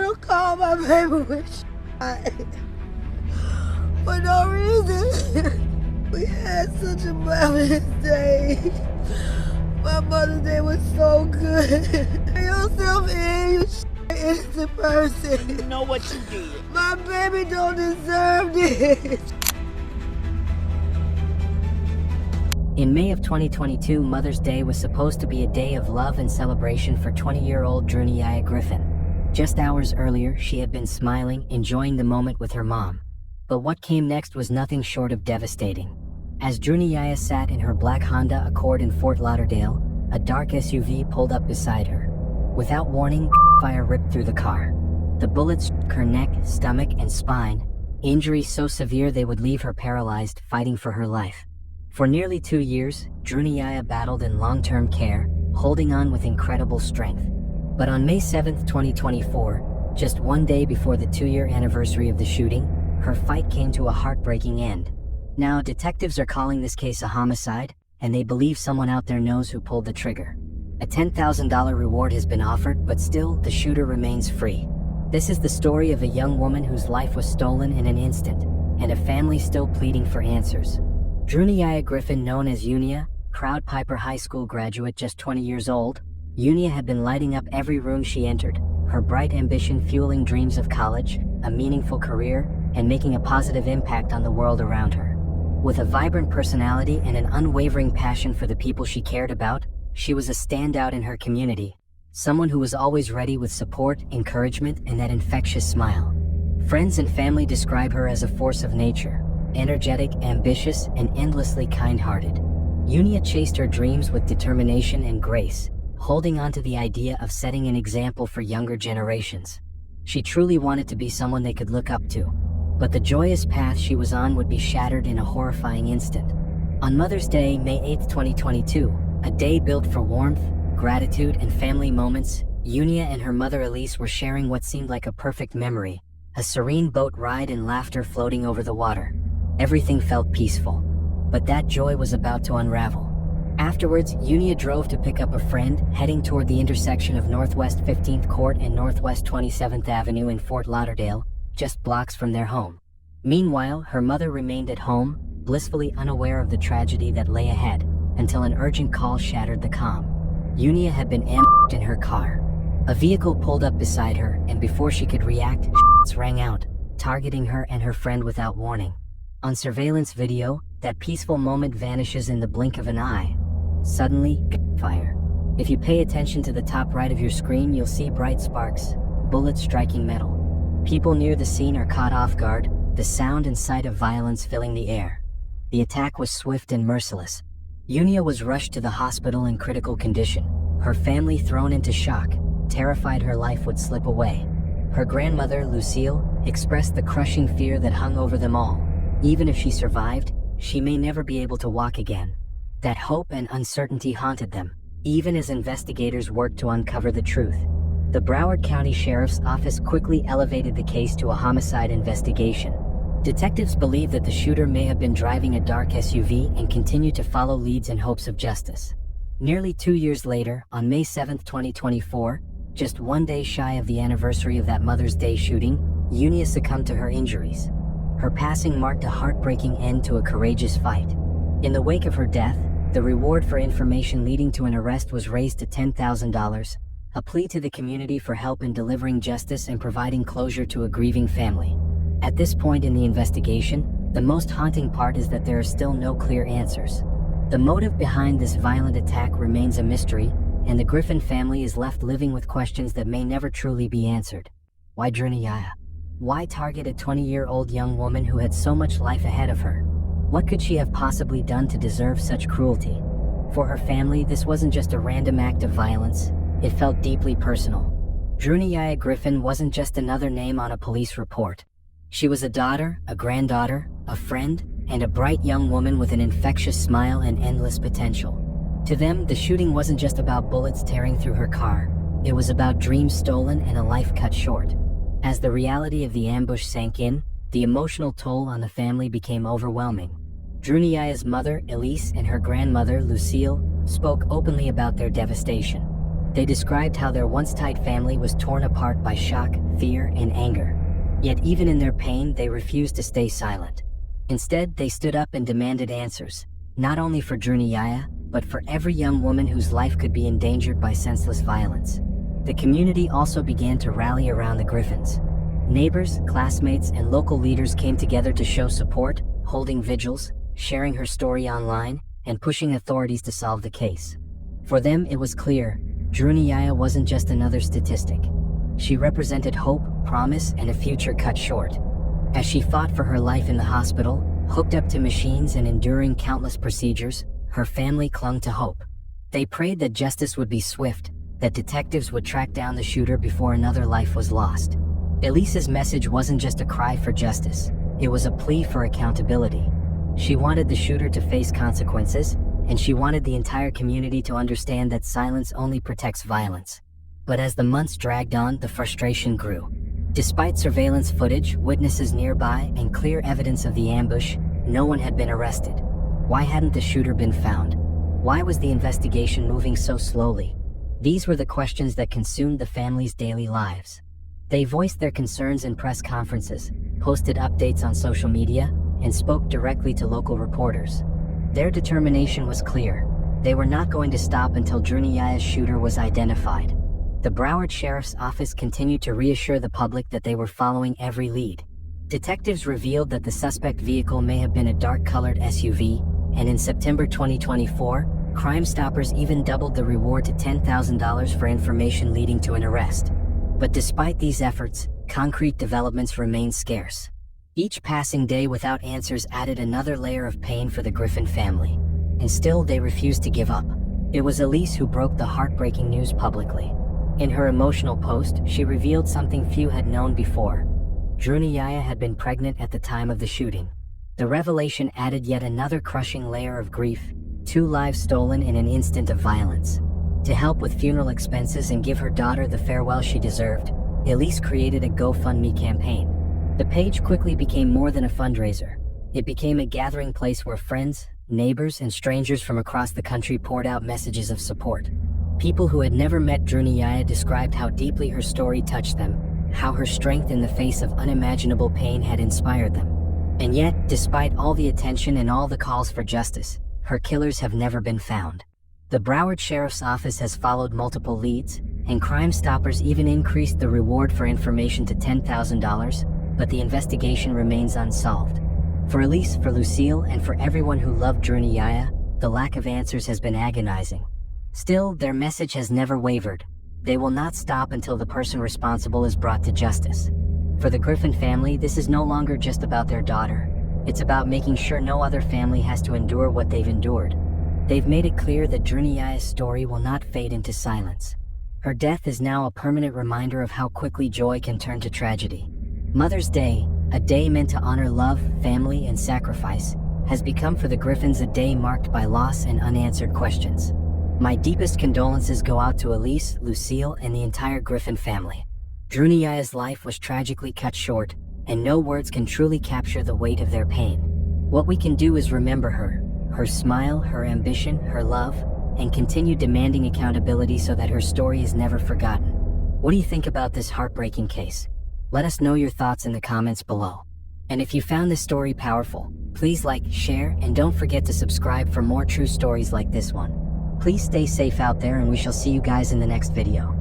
hospital called my baby was shot. For no reason. We had such a marvelous day. My Mother's Day was so good. Turn yourself in, you innocent person. You know what you did. My baby don't deserve this. In May of 2022, Mother's Day was supposed to be a day of love and celebration for 20-year-old Druniya Griffin. Just hours earlier, she had been smiling, enjoying the moment with her mom. But what came next was nothing short of devastating. As Druniya sat in her black Honda Accord in Fort Lauderdale, a dark SUV pulled up beside her. Without warning, fire ripped through the car. The bullets struck her neck, stomach, and spine, injuries so severe they would leave her paralyzed, fighting for her life. For nearly 2 years, Druniya battled in long-term care, holding on with incredible strength. But on May 7, 2024, just one day before the 2-year anniversary of the shooting, her fight came to a heartbreaking end. Now, detectives are calling this case a homicide, and they believe someone out there knows who pulled the trigger. A $10,000 reward has been offered, but still, the shooter remains free. This is the story of a young woman whose life was stolen in an instant, and a family still pleading for answers. Druniya Griffin, known as Unia, Crowd Piper High School graduate just 20 years old, Unia had been lighting up every room she entered, her bright ambition fueling dreams of college, a meaningful career, and making a positive impact on the world around her. With a vibrant personality and an unwavering passion for the people she cared about, she was a standout in her community, someone who was always ready with support, encouragement, and that infectious smile. Friends and family describe her as a force of nature, energetic, ambitious, and endlessly kind-hearted. Unia chased her dreams with determination and grace, holding on to the idea of setting an example for younger generations. She truly wanted to be someone they could look up to. But the joyous path she was on would be shattered in a horrifying instant. On Mother's Day, May 8, 2022, a day built for warmth, gratitude, and family moments, Unia and her mother Elise were sharing what seemed like a perfect memory, a serene boat ride and laughter floating over the water. Everything felt peaceful. But that joy was about to unravel. Afterwards, Unia drove to pick up a friend, heading toward the intersection of Northwest 15th Court and Northwest 27th Avenue in Fort Lauderdale, just blocks from their home. Meanwhile, her mother remained at home, blissfully unaware of the tragedy that lay ahead, until an urgent call shattered the calm. Unia had been ambushed in her car. A vehicle pulled up beside her, and before she could react, shots rang out, targeting her and her friend without warning. On surveillance video, that peaceful moment vanishes in the blink of an eye. Suddenly, gunfire. If you pay attention to the top right of your screen, you'll see bright sparks, bullets striking metal. People near the scene are caught off guard, the sound and sight of violence filling the air. The attack was swift and merciless. Unia was rushed to the hospital in critical condition, her family thrown into shock, terrified her life would slip away. Her grandmother, Lucille, expressed the crushing fear that hung over them all. Even if she survived, she may never be able to walk again. That hope and uncertainty haunted them, even as investigators worked to uncover the truth. The Broward County Sheriff's Office quickly elevated the case to a homicide investigation. Detectives believe that the shooter may have been driving a dark SUV and continue to follow leads in hopes of justice. Nearly 2 years later, on May 7, 2024, just one day shy of the anniversary of that Mother's Day shooting, Unia succumbed to her injuries. Her passing marked a heartbreaking end to a courageous fight. In the wake of her death, the reward for information leading to an arrest was raised to $10,000, a plea to the community for help in delivering justice and providing closure to a grieving family. At this point in the investigation, the most haunting part is that there are still no clear answers. The motive behind this violent attack remains a mystery, and the Griffin family is left living with questions that may never truly be answered. Why Druniya? Why target a 20-year-old young woman who had so much life ahead of her? What could she have possibly done to deserve such cruelty? For her family, this wasn't just a random act of violence. It felt deeply personal. Druniya Griffin wasn't just another name on a police report. She was a daughter, a granddaughter, a friend, and a bright young woman with an infectious smile and endless potential. To them, the shooting wasn't just about bullets tearing through her car. It was about dreams stolen and a life cut short. As the reality of the ambush sank in, the emotional toll on the family became overwhelming. Druniya's mother, Elise, and her grandmother, Lucille, spoke openly about their devastation. They described how their once tight family was torn apart by shock, fear, and anger. Yet even in their pain, they refused to stay silent. Instead, they stood up and demanded answers, not only for Druniyaya, but for every young woman whose life could be endangered by senseless violence. The community also began to rally around the Griffins. Neighbors, classmates, and local leaders came together to show support, holding vigils, sharing her story online, and pushing authorities to solve the case. For them, it was clear, Druniyaya wasn't just another statistic. She represented hope, promise, and a future cut short. As she fought for her life in the hospital, hooked up to machines and enduring countless procedures, her family clung to hope. They prayed that justice would be swift, that detectives would track down the shooter before another life was lost. Elisa's message wasn't just a cry for justice, it was a plea for accountability. She wanted the shooter to face consequences, and she wanted the entire community to understand that silence only protects violence. But as the months dragged on, the frustration grew. Despite surveillance footage, witnesses nearby, and clear evidence of the ambush, no one had been arrested. Why hadn't the shooter been found? Why was the investigation moving so slowly? These were the questions that consumed the family's daily lives. They voiced their concerns in press conferences, posted updates on social media, and spoke directly to local reporters. Their determination was clear. They were not going to stop until Druniyaya's shooter was identified. The Broward Sheriff's Office continued to reassure the public that they were following every lead. Detectives revealed that the suspect vehicle may have been a dark-colored SUV, and in September 2024, Crime Stoppers even doubled the reward to $10,000 for information leading to an arrest. But despite these efforts, concrete developments remained scarce. Each passing day without answers added another layer of pain for the Griffin family. And still, they refused to give up. It was Elise who broke the heartbreaking news publicly. In her emotional post, she revealed something few had known before. Druniyaya had been pregnant at the time of the shooting. The revelation added yet another crushing layer of grief, 2 lives stolen in an instant of violence. To help with funeral expenses and give her daughter the farewell she deserved, Elise created a GoFundMe campaign. The page quickly became more than a fundraiser. It became a gathering place where friends, neighbors, and strangers from across the country poured out messages of support. People who had never met Druniyaya described how deeply her story touched them, how her strength in the face of unimaginable pain had inspired them. And yet, despite all the attention and all the calls for justice, her killers have never been found. The Broward Sheriff's Office has followed multiple leads, and Crime Stoppers even increased the reward for information to $10,000, but the investigation remains unsolved. For Elise, for Lucille, and for everyone who loved Druniyaya, the lack of answers has been agonizing. Still, their message has never wavered. They will not stop until the person responsible is brought to justice. For the Griffin family, this is no longer just about their daughter. It's about making sure no other family has to endure what they've endured. They've made it clear that Druniyaya's story will not fade into silence. Her death is now a permanent reminder of how quickly joy can turn to tragedy. Mother's Day, a day meant to honor love, family, and sacrifice, has become for the Griffins a day marked by loss and unanswered questions. My deepest condolences go out to Elise, Lucille, and the entire Griffin family. Druniyaya's life was tragically cut short, and no words can truly capture the weight of their pain. What we can do is remember her smile, her ambition, her love, and continue demanding accountability so that her story is never forgotten. What do you think about this heartbreaking case? Let us know your thoughts in the comments below. And if you found this story powerful, please like, share, and don't forget to subscribe for more true stories like this one. Please stay safe out there, and we shall see you guys in the next video.